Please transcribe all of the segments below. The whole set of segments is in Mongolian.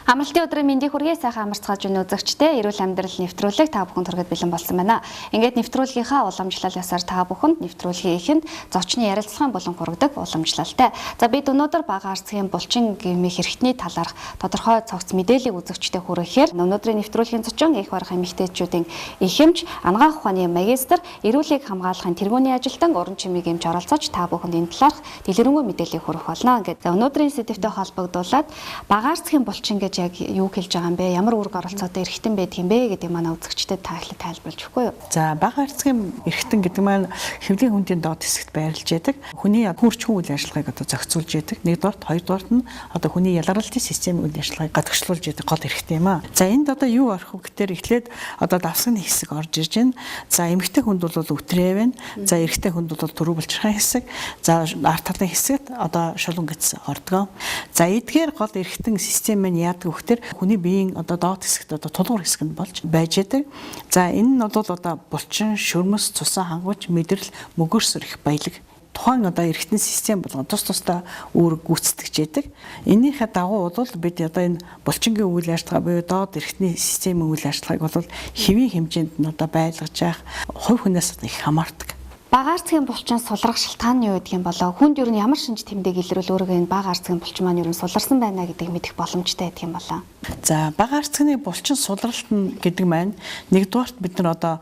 Амралтын өдрийн мэндийг хүргэе сайхан амарцгааж өгнө үзэгчдээ. Эрүүл амьдрал нэвтрүүлэг та бүхэнд хүргэж бэлэн болсон байна. Ингээд нэвтрүүлгийнхаа уламжлал ясаар та бүхэнд нэвтрүүлгийн эхэнд зочны ярилцлагын болон хүргэдэг уламжлалтай. За бид өнөөдөр бага арцгийн булчин гэмээ хэрэгтний талаарх тодорхой цогц мэдээллийг үзэгчдээ хүргэхээр өнөөдрийн нэвтрүүлгийн зочин их барах эмэгтэйчүүдийн эхэмж анагаах ухааны магистр эрүүлгийг хамгаалахын тэргүүний ажилтан уран чимийг эмч оролцож та бүхэнд энэ талаарх дэлгэрэнгүй мэдээллийг хүргэх болно. Ингээд өнөөдрийн сэдвтэй холбогдуулаад бага арцгийн булчин гэж яг юу хэлж байгаа юм бэ? Ямар үүрэг оролцоотой эрхтэн байдаг юм бэ гэдэг манай үзэгчдэд та их тайлбарлаж өгөхгүй юу? За бага арцгийн эрхтэн гэдэг маань хэвлэлийн хүндийн доод хэсэгт байрлаж байдаг. Хүний хурцхан үйл ажиллагааг одоо зохицуулж байдаг. Нэгдүгээрт, хоёрдугаарт нь одоо хүний ялгарлалтын системийн үйл ажиллагааг гадагшлуулж байдаг гол эрхтэн юм аа. За энд одоо юу орох вэ гэхээр эхлээд одоо давсганы хэсэг орж ирж байна. За эмэгтэй хүнд бол үтрээ байна. За эрэгтэй хүнд бол түрүү булчирхай хэсэг. За арт талын хэсэгт одоо шулуун гэц ордгоо. За эдгээр гол эрхтэн систем маань яадаг вэ гэхээр хүний биеийн одоо доод хэсэгт одоо тулгуур хэсэг нь болж байж байдаг. За энэ нь бол одоо булчин, шөрмөс, цусан хангууч, мэдрэл, мөгөөрсөр их баялаг тухайн одоо эрхтэн систем болгон тус тусдаа үүрэг гүйцэтгэж яадаг. Энийхээ дагуу бол бид одоо энэ булчингийн үйл ажиллагаа буюу доод эрхтний системийн үйл ажиллагааг бол хэвийн хэмжээнд нь одоо байлгаж явах хувь хүнээс их хамаардаг. Бага арцгийн булчин сулрах шалтгаан нь юу гэдэг юм болоо? Хүнд ер нь ямар шинж тэмдэг илрүүл өөрөөгөө энэ бага арцгийн булчин маань ер нь суларсан байна гэдгийг мэдэх боломжтой байдаг юм болоо. За бага арцгийн булчин сулралт нь гэдэг маань нэгдүгээрт бид нар одоо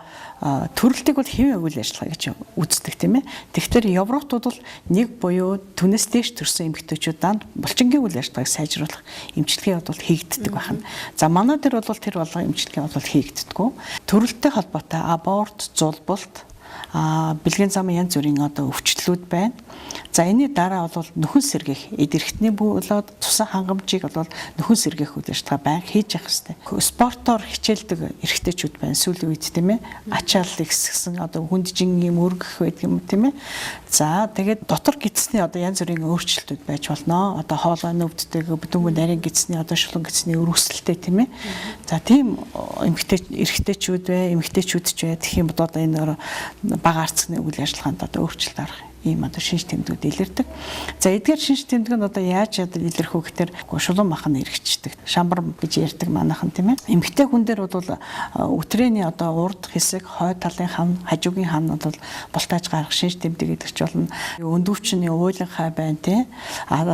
төрөлтийг бол хэвийн үйл ажиллагаа гэж үздэг тийм ээ. Тэгэхээр Европууд бол нэг буюу түнэс дээш төрсэн эмэгтэйчүүд данд булчингийн үйл ажиллагааг сайжруулах эмчилгээ бол хийгддэг байна. За манай дээр бол тэр болгон эмчилгээ бол хийгддэггүй. Төрөлттэй холбоотой аборт, зулбулт бэлгийн замын янз бүрийн одоо өвчлөлүүд байна. За энэний дараа бол нөхөн сэргээх эд эрхтний болоод цусан хангамжийг бол нөхөн сэргээх үйл ажиллагаа байнга хийж явах хэрэгтэй. Спортоор хичээлдэг эрхтэйчүүд байна сүүлийн үед тийм ээ. Ачааллыг хэсгсэн одоо хүнджин юм өргөх байдаг юм тийм ээ. За тэгээд дотор гидсний одоо янз бүрийн өөрчлөлтүүд байж болно. Одоо хоолой нөвддөг бүдүүн нарийн гидсний одоо шулуун гидсний өргөсөлттэй тийм ээ. За тийм эрхтэйчүүд бай, эмэгтэйчүүд ч бай гэх юм бол одоо энэ бага арцгийн үйл ажиллагаанд одоо өөрчлөлт арах ийм одоо шинж тэмдгүүд илэрдэг. За эдгээр шинж тэмдэг нь одоо яаж илэрх вэ гэхээр шулуун махан эргэждэг. Шамбар гэж ярьдаг манайхан тийм ээ. Эмэгтэй хүн дээр бол өтрээний одоо урд хэсэг, хой талын хан, хажуугийн хан бол бултааж гарах шинж тэмдэг гэдэг ч болно. Өндөвчний уйлан хай байна тийм.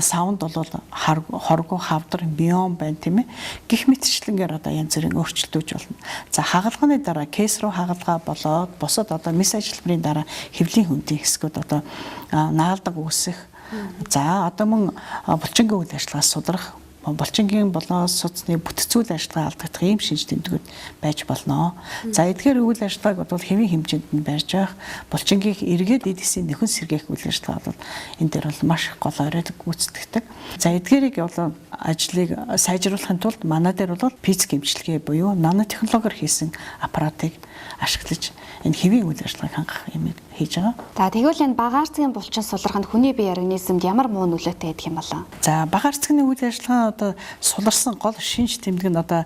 Саунд бол хоргоо хавдар миом байна тийм ээ. Гэх мэтчлэнгээр одоо янз бүрийн өөрчлөлтүүд болно. За хагалганы дараа кейс руу хагалгаа болоод бусад одоо мис ажилбарын дараа хэвлийн хүндийн хэсгүүд одоо наалдаг үүсэх. За одоо мөн булчингийн үйл ажиллагаа судрах, булчингийн болоо судасны бүтцүүл ажиллагаа алдагдах ийм шинж тэмдгүүд байж болно. За эдгээр үйл ажиллагааг бол хэвийн хэмжээнд нь барьж явах, булчингийн эргээд эдисийн нөхөн сэргээх үйл ажиллагаа бол энэ дээр бол маш гол оройд гүйцэтгэдэг. За эдгээрийг бол ажлыг сайжруулахын тулд манай дээр бол физик эмчилгээ буюу нанотехнологиор хийсэн аппаратыг ашиглаж энэ хэвийн үйл ажиллагааг хангах юм хийж байгаа. За тэгвэл энэ бага арцгийн булчин сулраханд хүний бие организмд ямар муу нөлөөтэй байдаг юм болоо? За бага арцгийн үйл ажиллагаа одоо суларсан гол шинж тэмдэг нь одоо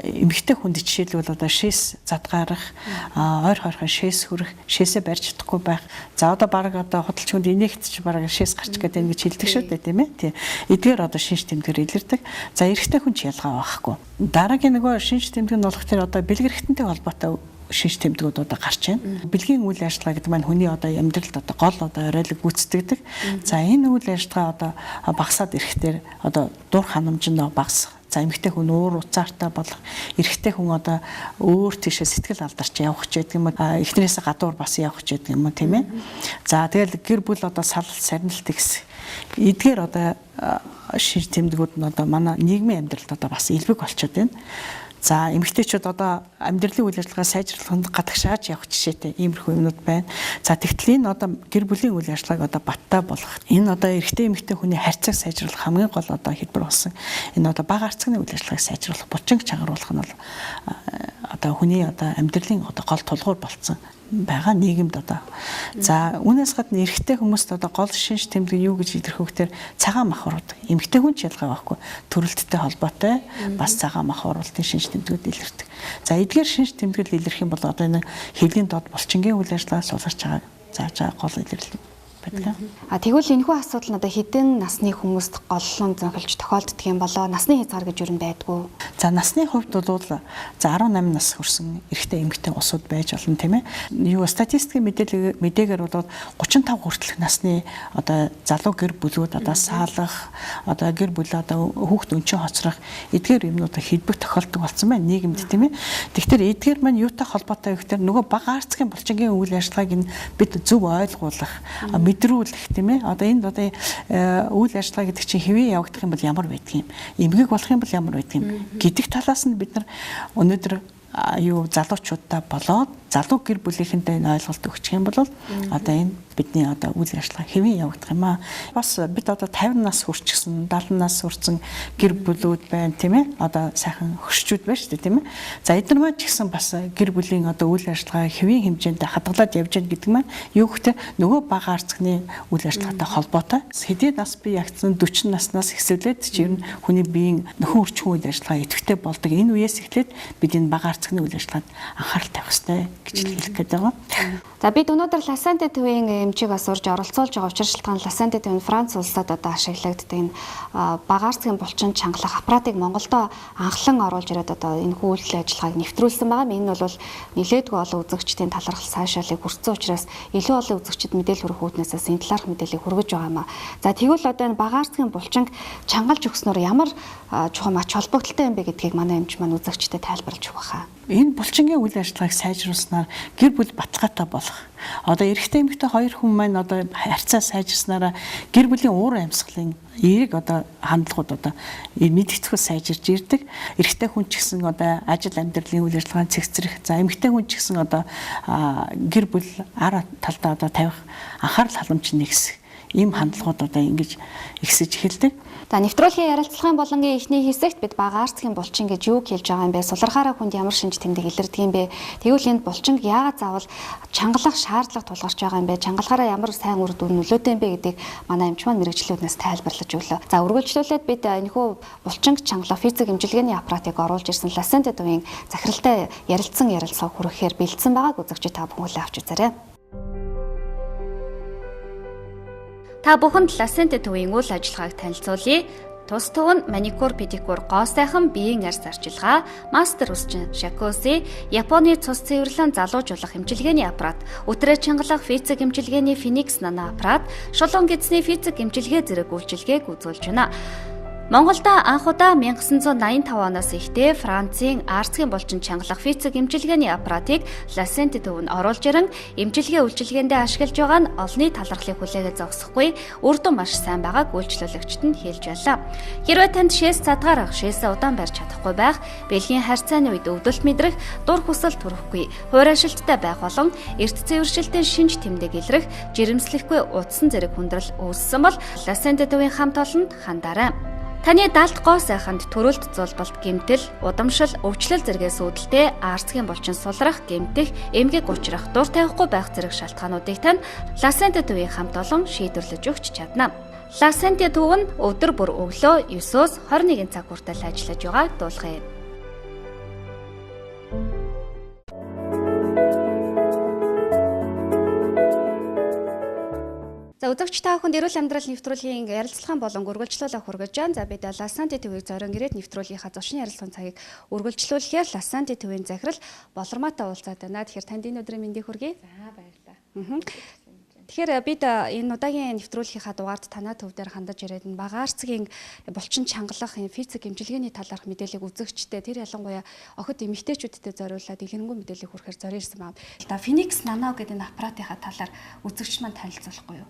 эмэгтэй хүнд жишээлбэл одоо шээс задгаарах, ойр хойрхон шээс хүрэх, шээсээ барьж чадахгүй байх. За одоо баг одоо худалч хүнд инеktч баг шээс гарч гэдэг ингэж хэлдэг шүү дээ тийм ээ. Тийм. Эдгээр одоо шинж тэмдгээр илэрдэг. За эрэгтэй хүн ч ялгаа байхгүй. Дараагийн нөгөө шинж тэмдэг нь болох тэр одоо бэлгэр эрхтэнтэй холбоотой шинж тэмдгүүд одоо гарч байна. Бэлгийн үйл ажиллагаа гэдэг маань хүний одоо амьдралд одоо гол одоо оройлог гүйцэтгэдэг. За энэ үйл ажиллагаа одоо багасаад ирэхээр одоо дур ханамж нь багасах. За эмэгтэй хүн уур уцаартай болох, эрэгтэй хүн одоо өөр тийшээ сэтгэл алдарч явах ч гэдэг юм уу, эхнэрээсээ гадуур бас явах ч гэдэг юм уу тийм ээ. За тэгэл гэр бүл одоо салалт сарнилт гэсэн эдгээр одоо шинж тэмдгүүд нь одоо манай нийгмийн амьдралд одоо бас илбэг болчиход байна. За эмэгтэйчүүд одоо амьдралын үйл ажиллагаа сайжруулахад гадагшааж явах жишээтэй иймэрхүү юмнууд байна. За тэгтэл энэ одоо гэр бүлийн үйл ажиллагааг одоо баттай болгох, энэ одоо эрэгтэй эмэгтэй хүний харьцааг сайжруулах хамгийн гол одоо хэлбэр болсон. Энэ одоо бага арцгийн үйл ажиллагааг сайжруулах, булчинг чангаруулах нь бол одоо хүний одоо амьдралын одоо гол тулгуур болцсон байгаа нийгэмд одоо. За үүнээс гадна эрэгтэй хүмүүст одоо гол шинж тэмдэг юу гэж илэрхүү гэхээр цагаан махбарууд. Эмэгтэй хүн ч ялгаа байхгүй. Төрөлттэй холбоотой бас цагаан махбаруудын шинж тэмдгүүд илэрдэг. За эдгээр шинж тэмдэглэл илэрх юм бол одоо энэ хэвлийн доод булчингийн үйл ажиллагаа суларч байгаа зааж байгаа гол илэрлэл гэдэг. Тэгвэл энэхүү асуудал нь одоо хэдэн насны хүмүүст голлон зөнхөлж тохиолддог юм болоо насны хязгаар гэж юу байдгүй. За насны хувьд бол за 18 нас хүрсэн эрэгтэй эмэгтэй улсууд байж болно тийм ээ. Юу статистикийн мэдээгээр бол 35 хүртэлх насны одоо залуу гэр бүлүүд одоо саалах одоо гэр бүл одоо хүүхд өнчин хоцрох эдгээр юмнууд хэлбэг тохиолдог болсон байна нийгэмд тийм ээ. Тэгэхээр эдгээр маань юутай холбоотой вэ гэхээр нөгөө бага арцгийн булчингийн үйл ажиллагааг бид зөв ойлгуулах мэдрүүлэх тийм ээ. Одоо энд одоо үйл ажиллагаа гэдэг чинь хэвээ явагдах юм бол ямар байдгийг юм эмгэг болох юм бол ямар байдгийг гэдэг талаас нь бид нар өнөөдөр залуучуудаа болоод залуу гэр бүлийнхэнтэй ойлголт өгчих юм бол одоо энэ бидний одоо үйл ажиллагаа хэвэн явагдах юм аа. Бас бид одоо 50 нас хүрчихсэн, 70 нас хүрсэн гэр бүлүүд байна тийм ээ. Одоо сайхан хөршчүүд байна шүү дээ тийм ээ. За эдгээр маань ч гэсэн бас гэр бүлийн одоо үйл ажиллагаа хэвэн хэмжээндээ хадгалаад явж байгаа гэдэг маань юу гэхээр нөгөө бага арцгны үйл ажиллагаатай холбоотой. Хэдийн нас бий ягцсан 40 наснаас эхлээд чи ер нь хүний биеийн нөхөн үрчүүн үйл ажиллагаа идэвхтэй болдог. Энэ үеэс эхлээд бид энэ бага арцгны үйл ажиллагаанд анхаарал тавих хэрэгтэй гэж хэлэх гээд байгаа. За бид өнөөдөр Ласанте төвийн эмчийг бас урьж оролцуулж байгаа учраас шалтгаан Ласанте төвийн Франц улсад одоо ашиглагддаг энэ багаарцгийн булчин чангалах аппаратыг Монголдо анхлан оруулж ирээд одоо энэ үйл ажиллагааг нэвтрүүлсэн байгаа. Энэ бол нэлээдгүй олон үзэгчдийн талархал сайшаалыг хүртсэн учраас илүү олон үзэгчид мэдээлэл хүргэх үүднээсээ энэ талаарх мэдээллийг хүргэж байгаа юм аа. За тэгвэл одоо энэ багаарцгийн булчинг чангалж өгснөөр ямар чухам ач холбогдолтой юм бэ гэдгийг манай эмч маань үзэгчдэд тайлбарлаж өгөх хаа. Энэ булчингийн үйл ажиллагааг сайжруулснаар гэр бүл баталгаатай болох. Одоо эрэгтэй эмэгтэй хоёр хүн маань одоо харьцаа сайжирснараа гэр бүлийн уур амьсгалын эерэг одоо хандлагууд одоо мэдгэцгүй сайжирж ирдэг. Эрэгтэй хүн ч гэсэн одоо ажил амьдралын үйл ажиллагаанд цэгцрэх. За эмэгтэй хүн ч гэсэн одоо гэр бүл ар талдаа одоо тавих анхаарал халамж нэгсэх. Ийм хандлагууд одоо ингэж ихсэж эхэлдэг. За нэвтрүүлгийн ярилцлагын болонгийн эхний хэсэгт бид багаарцгийн булчин гэж юу хэлж байгаа юм бэ? Сулрахаараа хүнд ямар шинж тэмдэг илэрдэг юм бэ? Тэгвэл энэ булчинг яагаад заавал чангалах шаардлага тулгарч байгаа юм бэ? Чангалахаараа ямар сайн үр дүн нөлөөтэй юм бэ гэдгийг манай эмч маань мэрэгчлүүднээс тайлбарлаж өглөө. За үргэлжлүүлээд бид энэхүү булчинг чангалах физик эмчилгээний аппаратыг оруулж ирсэн Ласанте төвийн захиралтай ярилцлага хүрэхээр бэлдсэн байгааг үзэгчид та бүхэн авч үзээрэй. Та бүхэнд Ласанте төвийн үйл ажиллагааг танилцуулъя. Тус төв нь маникюр, педикюр, гоо сайхан биеийн арьс арчилгаа, мастер үсчин шакуси, Японы цус цэвэрлэн залуужуулах эмчилгээний аппарат, өтрөө чангалах физик эмчилгээний Phoenix Nano аппарат, шулуун гэцний физик эмчилгээ зэрэг үйлчилгээг үзүүлж байна. Монголда анх удаа 1985 оноос ихтэй Францын арцгийн булчин чангалах физик эмчилгээний аппаратыг Ласанте төв нь оруулж ирэн эмчилгээ үйлчилгээндээ ашиглаж байгаа нь олонний талархлыг хүлээгээ зогсохгүй үр дүн маш сайн байгааг үйлчлүүлэгчид нь хэлж байлаа. Хэрвээ танд шээс задгаар шээсээ удаан барьж чадахгүй байх, бэлгийн харьцааны үед өвдөлт мэдрэх, дур хүсэл төрөхгүй, хуурайшилттай байх болон эрт цэвэршилтийн шинж тэмдэг илрэх, жирэмслэхгүй утсан зэрэг хүндрэл үүссэн бол Ласанте төвийн хамт олонд хандаарай. Таны далд гоо сайханд төрөлт зулбалт гэмтэл, удамшил, өвчлөл зэрэгээс үүдэлтэй арцгийн булчин сулрах, гэмтэх, эмгэг учрах, дур тавихгүй байх зэрэг шалтгаануудыг тань Ласанте төвийн хамт олон шийдвэрлэж өгч чадна. Ласанте төв нь өдөр бүр өглөө 9-өөс 21 цаг хүртэл ажиллаж байгааг дуулгая. За үзэгч та бүхэнд эрүүл амьдрал нэвтрүүлгийн ярилцлагын болон үргэлжлүүлэх хүргэж байна. За бид Ласанте төвийг зорион ирээд нэвтрүүлгийнхаа зочны ярилцлагын цагийг үргэлжлүүлэхээр Ласанте төвийн захирал Болормоотой уулзаад байна. Тэгэхээр танд энэ өдрийн мэндийг хүргэе. За баярлалаа. Тэгэхээр бид энэ удаагийн нэвтрүүлгийнхаа дугаард танаа төв дээр хандаж ирээд багаарцгийн булчин чангалах физик эмчилгээний талаарх мэдээллийг үзэгчтэй тэр ялангуяа охид эмэгтэйчүүдтэй зориулаад дэлгэрэнгүй мэдээллийг хүргэхээр зориулсан байна. За Phoenix Nano гэдэг энэ аппаратынхаа талаар үзэгч маань танилцуулахгүй юу?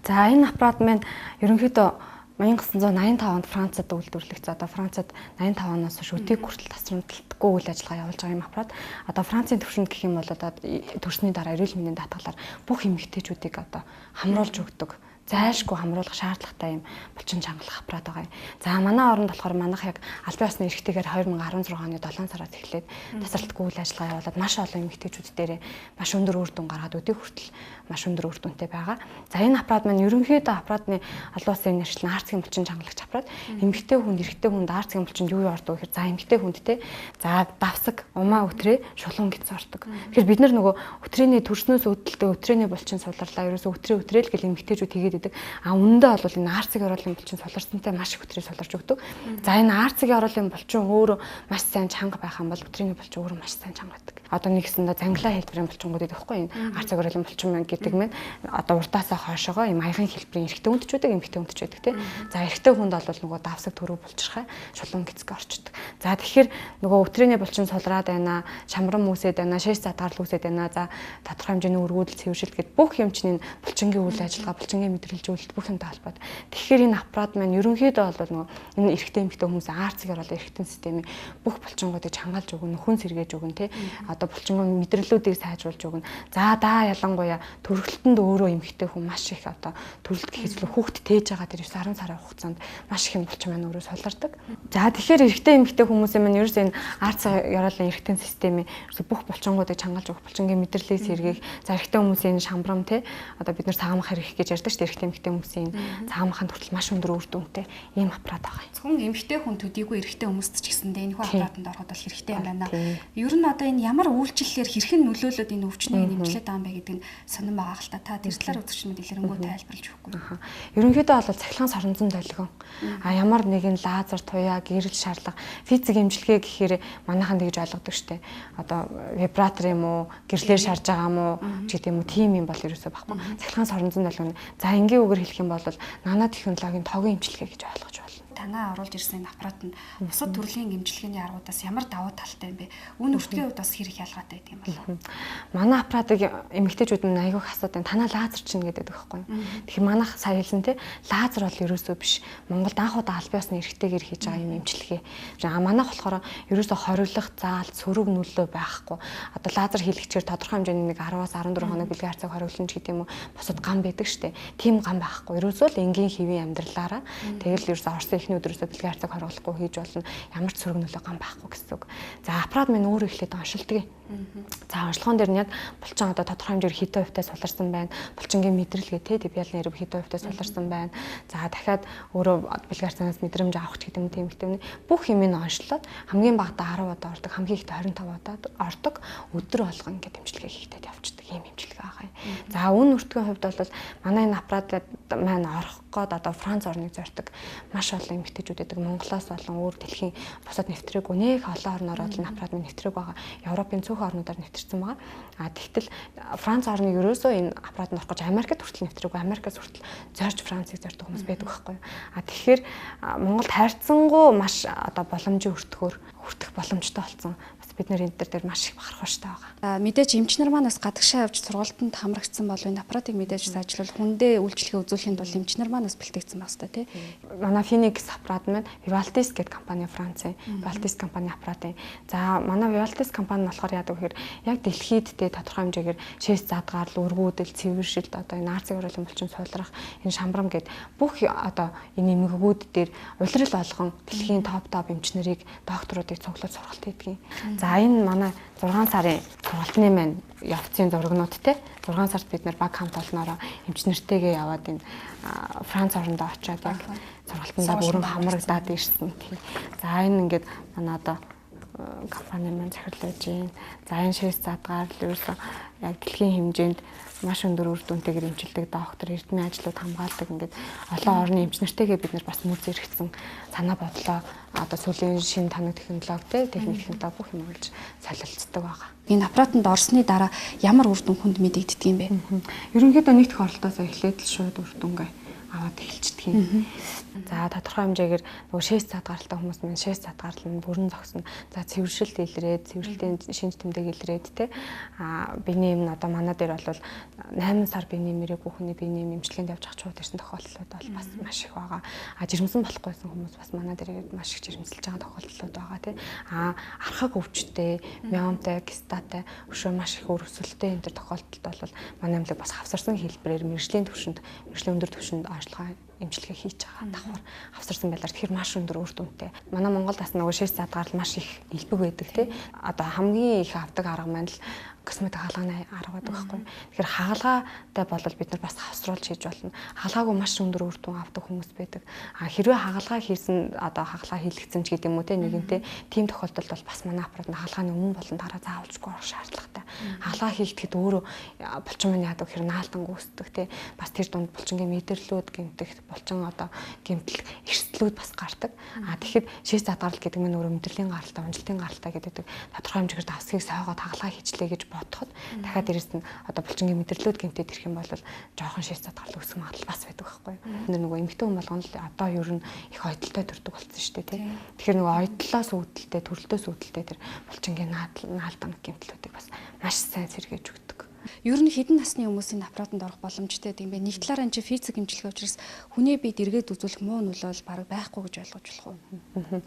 За энэ аппарат маань ерөнхийдөө 1985 онд Францад үйлдвэрлэгдсэн. Одоо Францад 85 оноос хойш өдийг хүртэл тасрамдалтгүй үйл ажиллагаа явуулж байгаа юм аппарат. Одоо Францын төвшөнд гэх юм бол одоо төрсний дараа эрүүл мэндийн даатгалаар бүх эмэгтэйчүүдийг одоо хамруулж өгдөг. зайлшгүй хамруулах шаардлагатай юм булчин чангалах аппарат байгаа юм. За манай оронд болохоор манайх яг албан ёсны эрхтэйгээр 2016 оны 7 сараас эхлээд тасралтгүй үйл ажиллагаа явуулаад маш олон эмэгтэйчүүд дээр маш өндөр үр дүн гаргаад өдөө хүртэл маш өндөр үр дүнтэй байгаа. За энэ аппарат маань ерөнхийдөө аппаратны албан ёсны нэршлэн арцгийн булчин чангалагч аппарат. Эмэгтэй хүнд, эрэгтэй хүнд арцгийн булчинд юу ордог гэхээр за эмэгтэй хүндтэй за давсаг, умаа өтрээ, шулуун гэж ордог. Тэгэхээр бид нар нөгөө өтрээний төрснөөс үүдэлтэй өтрээний булчин суларлаа. Ерөөсөө өтрээл гэл эмэгтэйчүүд хийгээд идэг. А үүндээ бол энэ арцгийн ороолын булчин суларсантай маш их өтрээ суларч өгдөг. За энэ арцгийн ороолын булчин өөрөө маш сайн чанга байх юм бол өтрээний булчин өөрөө маш сайн чангадаг. Одоо нэгсэндээ зангилаа хэлбэрийн булчингууд идэхгүй энэ арцгийн ороолын булчин маань гэдэг нь одоо уртаасаа хойшоогоо юм аяхан хэлбэрийн эрэгтэй хүнд ч байдаг, эмэгтэй хүнд ч байдаг тий. За эрэгтэй хүнд бол нөгөө давсаг төрөв булчирхай шулуун гэцгээ орчдөг. За тэгэхээр нөгөө өтрээний булчин сулраад байна, шамран үүсээд байна, шээс задгарл үүсээд байна. За тодорхой хэмжээний өргүүдэл цэвэршил гэд бүх юм чинь энэ булчингийн үйл ажиллагаа, булчингийн мэдрэлжүүлэлт бүх юмтай холбоотой. Тэгэхээр энэ аппарат маань ерөнхийдөө бол нөгөө энэ эрэгтэй эмэгтэй хүмүүс арцгийн ороолын эрэгтэй системийн бүх булчингуудыг хангаалж өгнө, хүн сэргээж өгнө тий. Одоо булчингийн мэдрэлүүдийг сайжруулж өгнө. За ялангуяа төрөлтөнд өөрөө эмэгтэй хүн маш их одоо төрөлт гэхээс илүү хүүхд тээж байгаа тэр 9 10 сарын хугацаанд маш их юм булчин маань өөрөө сулардаг. За тэгэхээр эрэгтэй эмэгтэй хүмүүсийн маань ерөөс энэ арцгийн ороолын эрэгтэй системийн бүх булчингуудыг хангаалж өгөх, булчингийн мэдрэлийг сэргээх, за эрэгтэй хүмүүсийн шамбрам тий одоо бид нар цагаан мах хэрэг гэж ярьдаг шүү дээ. Эрэгтэй эмэгтэй хүмүүсийн цагаан маханд хүртэл маш өндөр үр дүнтэй ийм аппарат байгаа юм. Зөвхөн эмэгтэй хүн төдийгүй эрэгтэй хүмүүст ч гэсэндээ энэ хүү аппаратанд ороход бол хэрэгтэй юм байна. Ер нь одоо энэ ямар үйлчлэлээр хэрхэн нөлөөлөд энэ өвчнийг нэмжлээд байгаа юм бэ гэдэг нь сонирн байгаа л та. Та тэр талаар үзэгчдэд илэрэнгүй тайлбарлаж өгөхгүй. Ерөнхийдөө бол цахилгаан соронзон долгион. Ямар нэгэн лазер, туяа, гэрэл шаардлага, физик эмчилгээ гэхээр манайхан тэгж ойлгодог штеп. Одоо вибратор юм уу, гэрлээр шарж байгаа юм уу гэдэг юм уу, тийм юм бол ерөөсөө баггүй. Цахилгаан соронзон долгион. За энгийн үгээр хэлэх юм бол нано технологийн тогийн эмчилгээ гэж ойлгож байна. Танаа оруулж ирсэн энэ аппарат нь бусад төрлийн эмчилгээний аргуудаас ямар давуу талтай юм бэ? Үн өртгийн хувьд бас хэрэг ялгаатай гэдэг юм байна. Манай аппаратыг эмэгтэйчүүд нь айгүйх асуудаг. Танаа лазер чинь гэдэг байхгүй юу? Тэгэхээр манайх сая хэлсэн те лазер бол ерөөсөө биш. Монголд анх удаа албан ёсны эрхтэйгээр хийж байгаа юм эмчилгээ. Манайх болохоор ерөөсөө хориглох, заалт, сөрөг нөлөө байхгүй. Одоо лазер хийлэгчээр тодорхой хэмжээний нэг 10-аас 14 хоног бэлгээр цаг хориглоно ч гэдэг юм уу. Бусад гам байдаг штэ. Тим гам байхгүй. Ерөөсөө л энгийн хэвийн амьдралаараа тэгэл ерөөсөө орсон эхний өдрөөсөө бэлгээр цаг хориглохгүй хийж болно. Ямар ч сөрөг нөлөө гам байхгүй гэсэн үг. За аппарат минь өөрөө эхлээд оншилдаг. За онцлогоон дээр нь яг булчин одоо тодорхой хэмжээр хэдэн хувьтай суларсан байна. Булчингийн мэдрэл гэдэг тийм ялны хэдэн хувьтай суларсан байна. За дахиад өөрөө бэлгээр цанаас мэдрэмж авах ч гэдэг юм тийм бүх юм нь онцлоод хамгийн багадаа 10 удаа ордог, хамгийн ихдээ 25 удаа ордог. Өдөр болгон ингээд эмчилгээ хийгдээд явчихдаг ийм эмчилгээ байгаа юм. За үн өртгийн хувьд бол манай энэ аппарат маань орох гээд одоо Франц орныг зорьдог маш олон эмэгтэйчүүд байдаг. Монголоос болон өөр дэлхийн бусад нэвтрэг нэг олон орноор энэ аппарат минь нэвтрэг байгаа. Европын цөөхөн орнуудаар нэвтэрсэн байгаа. Тэгтэл Франц орныг ерөөсөө энэ аппаратанд орох гэж Америкт хүртэл нэвтрэг ба Америкаас хүртэл зорж Францыг зорьдог хүмүүс байдаг байхгүй юу. Тэгэхээр Монголд хайрцангуй маш одоо боломжийн хүртэх боломжтой болсон. Бид нэр энэ дээр маш их бахархах штай байгаа. Мэдээж эмч нар маань бас гадагшаа явж сургалтанд хамрагдсан бол энэ аппаратыг мэдээж сайжруулах хүндээ үйлчлэгээ үзүүлэхэд бол эмч нар маань бас бэлтгэгдсэн байх хэрэгтэй тий. Манай Phoenix аппарат маань Vivaltis гэдэг компани Францын Vivaltis компани аппарат. За манай Vivaltis компани нь болохоор яадаг вэ гэхээр яг дэлхийд тэ тодорхой хэмжээгээр шээс задгаал, өргүүдэл, цэвэршилт одоо энэ арцгийн ороолын булчин суулгах, энэ шамбрам гэд бүх одоо энэ эмгэгүүд дээр улирал болгон дэлхийн топ эмч нарыг докторуудыг цуглуулж сургалт хийдэг. За энэ манай 6 сарын сургалтын маань явцын зургнууд те 6 сард бид нар баг хамт олноороо эмч нартэйгээ яваад энэ Франц орондоо очиод яг сургалтандаа бүрэн хамрагдаад ирсэн тийм. За энэ ингээд манай одоо компани маань захирлаж байна. За энэ шээс задгаар л ерөөсөө яг дэлхийн хэмжээнд маш өндөр үр дүнтэйгээр эмчилдэг доктор, эрдэмийн ажлууд хамгаалдаг ингээд олон орны эмч нартэйгээ бид нар бас мөр зэрэгцсэн санаа бодлоо одоо сүүлийн шинэ тоног технологи техник технологи бүх юм болж солилцдог байгаа. Энэ аппаратанд орсны дараа ямар үр дүн хүнд мэдэгддэг юм бэ? Ерөнхийдөө нэг тохиолдолтоос эхлээд л шууд үр дүнгээ аваад эхэлчихдэг. За тодорхой хэмжээгээр нөгөө 6 цаг гаралтай хүмүүс маань 6 цаг гарал нь бүрэн зогсно. За цэвэршилт илрээд, цэвэрлтийн шинж тэмдэг илрээд те биений юм одоо манай дээр бол 8 сар биений мэрэгүү хүний биений эмчилгээнд явж ачууд ирсэн тохиолдлууд бол бас маш их байгаа. Жирэмсэн болохгүйсэн хүмүүс бас манай дээр маш их жирэмсэлж байгаа тохиолдлууд байгаа тий. Архаг өвчтэй, миомтой, кистатай, өшөө маш их өрөвсөлттэй энэ төр тохиолдолд бол манай эмнэлэг бас хавсарсан хэлбэрээр мэрэгжлийн түвшинд, мэрэгжлийн өндөр түвшинд онцлогоо эмчилгээ хийж байгаа давхар авсарсан байлаар тэгэхээр маш өндөр үр дүнтэй. Манай Монголд бас нөгөө 6 цаг гарал маш их илбэг байдаг тий. Одоо хамгийн их авдаг арга маань л косметик хаалганы арга байдаг байхгүй. Тэгэхээр хаалгаатай бол бид нар бас хавсруулж хийж болно. Хаалгаагүй маш өндөр үр дүн авдаг хүмүүс байдаг. Хэрвээ хаалгаа хийсэн одоо хаалгаа хийлгэсэн ч гэдэг юм уу те нэгэнтээ тийм тохиолдолд бол бас манай аппарат хаалгааны өмнө болон дараа заавалжгүй орох шаардлагатай. Хаалгаа хийхдээ өөрөө булчин маань яадаг хэрэг наалдан гүйцэтгэх те бас тэр дунд булчингийн мэдэрлүүд гэмтэх булчин одоо гэмтэл эрсдлүүд бас гардаг. Тэгэхэд шээс задгарал гэдэг нь өөрөө мэдрэлийн гаралтай, унжилтын гаралтай гэдэг тодорхой хэмжээгээр давсгийг сойгоод хаалгаа хийчлээ гэж бодоход дахиад дээрэс нь одоо булчингийн мэдэрлүүд гэмтээд ирэх юм бол жоохон шээс задгарал үүсэх магадлал бас байдаг байхгүй юу. Нөгөө эмэгтэй хүн болгоно л одоо ер нь их ойдолтой төрдөг болсон шүү дээ тий. Тэгэхээр нөгөө ойдлоос үүдэлтэй, төрөлтөөс үүдэлтэй тэр булчингийн наалдан гэмтлүүдийг бас маш сайн сэргээж өгдөг. Ер нь хэдэн насны хүмүүсийн аппаратанд орох боломжтой гэдэг юм бэ? Нэг талаараа энэ физик эмчилгээ учраас хүний бие дэргээд үзүүлэх муу нь бол бараг байхгүй гэж ойлгож болох уу?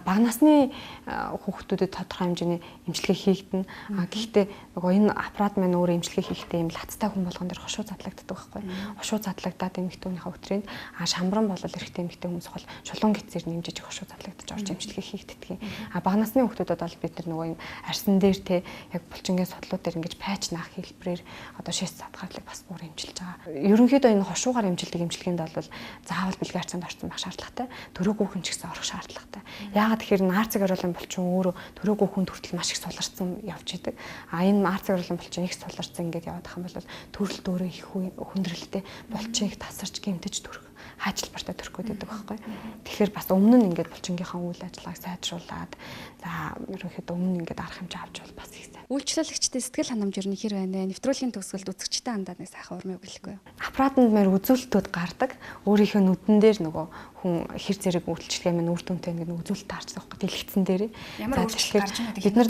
Бага насны хүүхдүүдэд тодорхой хэмжээний эмчилгээ хийгдэн. Гэхдээ нөгөө энэ аппарат маань өөрөө эмчилгээ хийхдээ юм лацтай хүн болгон дээр хошуу задлагддаг байхгүй. Хошуу задлагдаад эмэгтэй хүнийхээ өтрийн шамбран болол эрэгтэй эмэгтэй хүмүүс бол шулуун гэцээр нэмжиж хошуу задлагдаж орж эмчилгээ хийгддэг. Бага насны хүүхдүүдэд бол бид нар нөгөө юм арьсан дээр те яг булчингийн судлууд дээр ингэж пайч наах хэлбэрээр одоо шээс задгарлыг бас бүр эмчилж байгаа. Ерөнхийдөө энэ хошуугаар эмчилдэг эмчилгээнд бол заавал бэлгийн арцанд орсон байх шаардлагатай. Төрөөгүй хүн ч гэсэн орох шаардлагатай. Яагаад тэгэхээр нарцэг оруулын булчин өөрөө төрөөгүй хүнд хүртэл маш их суларсан явж идэг. Энэ нарцэг оруулын булчин их суларсан ингээд яваад байгаа юм бол төрөлт өөрөө их хүндрэлтэй булчин их тасарч гэмтэж төрөх хаажилбартай төрөх гэдэг байхгүй. Тэгэхээр бас өмнө нь ингээд булчингийнхаа үйл ажиллагааг сайжруулад за ерөнхийдөө өмнө нь ингээд арга хэмжээ авч бол бас их сайн. Үйлчлүүлэгчдийн сэтгэл ханамж ер нь хэр байна вэ? Нэвтрүүлгийн төгсгөлд үзэгчтэй хандаад нэг сайхан урмыг билэхгүй юу? Аппаратанд мэр үзүүлэлтүүд гардаг. Өөрийнхөө нүдэн дээр нөгөө хүн хэр зэрэг үйлчлэгээ минь үр дүнтэй гэдэг үзүүлэлт таардаг байхгүй дэлгэцэн дээр. Ямар үйлчлэг гарч байгаа бид нар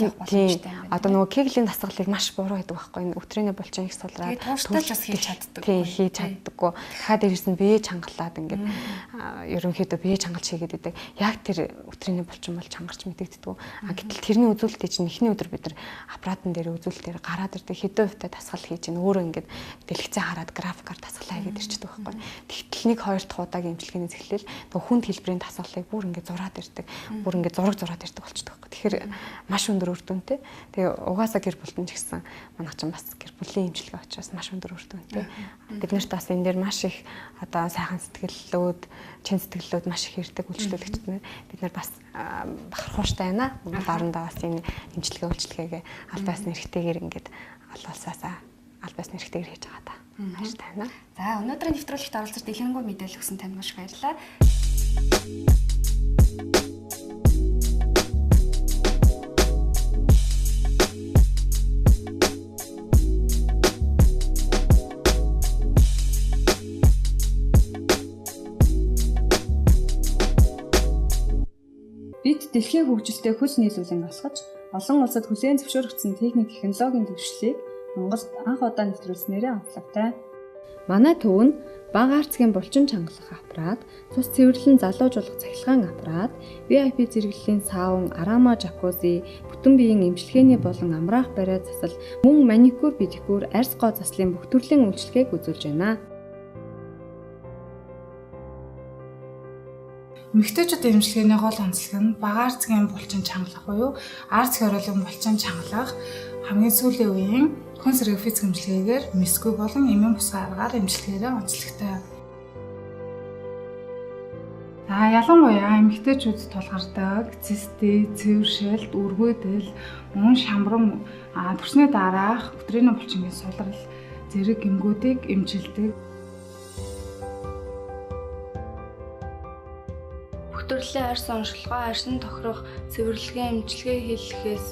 одоо нөгөө кеглийн дасгалыг маш буруу хийдэг байхгүй. Өтрийний булчин их сулраад тууштай ч бас хийж чаддаг. Тий хийж чаддаггүй. Дахиад дээрээс нь бие чангалаад ингээд ерөнхийдөө бие чангалж хийгээд идэг. Яг тэр өтрийний булчин бол чангарч мэдэгддэг. Гэтэл тэрний үзүүлэлтийг чинь эхний өдөр бид нар аппаратын дээр үзүүлэлтээр гараад ирдэг. Хэдэн хувьтай дасгал хийж ин өөрөө ингээд дэлгэцэн хараад графикаар дасгалаа хийгээд ирчихдэг байхгүй. Тэгтэл нэг хоёр дахь удаагийн эмчилгээнээс эхлээл хүнд хэлбэрийн дасгалыг бүр ингээд зураад ирдэг. Бүр ингээд зураг ирдэг болчихдог байхгүй. Тэгэхээр маш өндөр үр дүнтэй. Тэгээ угаасаа гэр бүлтэн ч гэсэн манайх ч бас гэр бүлийн эмчилгээ учраас маш өндөр үр дүнтэй. Бид нарт бас энэ дээр маш их одоо сайхан сэтгэллүүд, чин сэтгэллүүд маш их ирдэг үйлчлүүлэгчид нар. Бид нар бас бахархууштай байна. Монгол орондоо бас энэ эмчилгээгээ аль байсны эрхтэйгээр ингээд олоосаасаа аль байсны эрхтэйгээр хийж байгаа та. Баяртай байна. За өнөөдрийн нэвтрүүлэгт оролцож дэлгэрэнгүй мэдээлэл өгсөн танд маш баярлалаа. Бид дэлхийн хөгжилтэй хөл нийлүүлэн босгож, олон улсад хүлээн зөвшөөрөгдсөн техник технологийн дэвшлийг Монголд анх удаа нэвтрүүлснээрээ онцлогтой. Манай төв нь бага арцгийн булчин чангалах аппарат, цус цэвэрлэн залуужуулах цахилгаан аппарат, VIP зэрэглэлийн саун, арама жакузи, бүтэн биеийн эмчилгээний болон амраах барай засал, мөн маникюр, педикюр, арьс гоо заслын бүх төрлийн үйлчилгээг үзүүлж байна. Эмэгтэйчүүдийн эмчилгээний гол онцлог нь бага арцгийн булчин чангалах буюу арц хориолын булчин чангалах хамгийн сүүлийн үеийн хүн сэрэг физик эмчилгээгээр мэсгүй болон эмийн бусгай аргаар эмчилгээгээ онцлогтой. Ялангуяа эмэгтэйчүүд тулгардаг цисти, цэвэршилт, үргээдэл, мөн шамбран төрсний дараах өтрийний булчингийн сулрал зэрэг эмгүүдийг эмчилдэг. Үйлдвэрлэлийн арьс онцлогоо арьсан тохирох, цэвэрлэгээ, эмчилгээ хийлгэхээс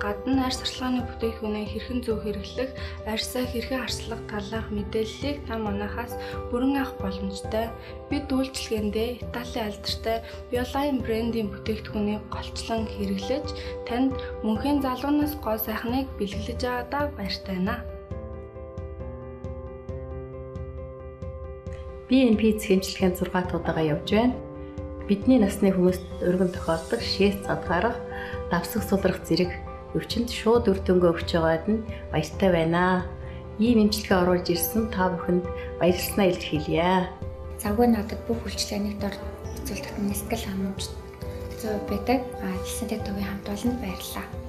гадна арьс арчилгааны бүтээгдэхүүнээ хэрхэн зөв хэрэглэх, арьсаа хэрхэн арчлах талаарх мэдээллийг та манайхаас бүрэн авах боломжтой. Бид үйлчилгээндээ Италийн алдартай Bioline брендийн бүтээгдэхүүнийг голчлон хэрэглэж, танд мөнхийн залуунаас гоо сайхныг бэлгэлж байгаадаа баяртай байна. BNP эмчилгээнд 6 удаагаа явж байна. Бидний насны хүмүүст өргөн тохиолдог шээс задгаарах, давсах сулрах зэрэг өвчнөд шууд үр дүнгээ өгч байгаад нь баяртай байна. Ийм эмчилгээ оруулж ирсэн та бүхэнд баярлалаа илэрхийлье. Завгүй надад бүх үйлчлэгэнийг дор хэцүүлдэг сэтгэл хангамж 100% байдаг. Хэлсэнтэй төвийн хамт олонд баярлалаа.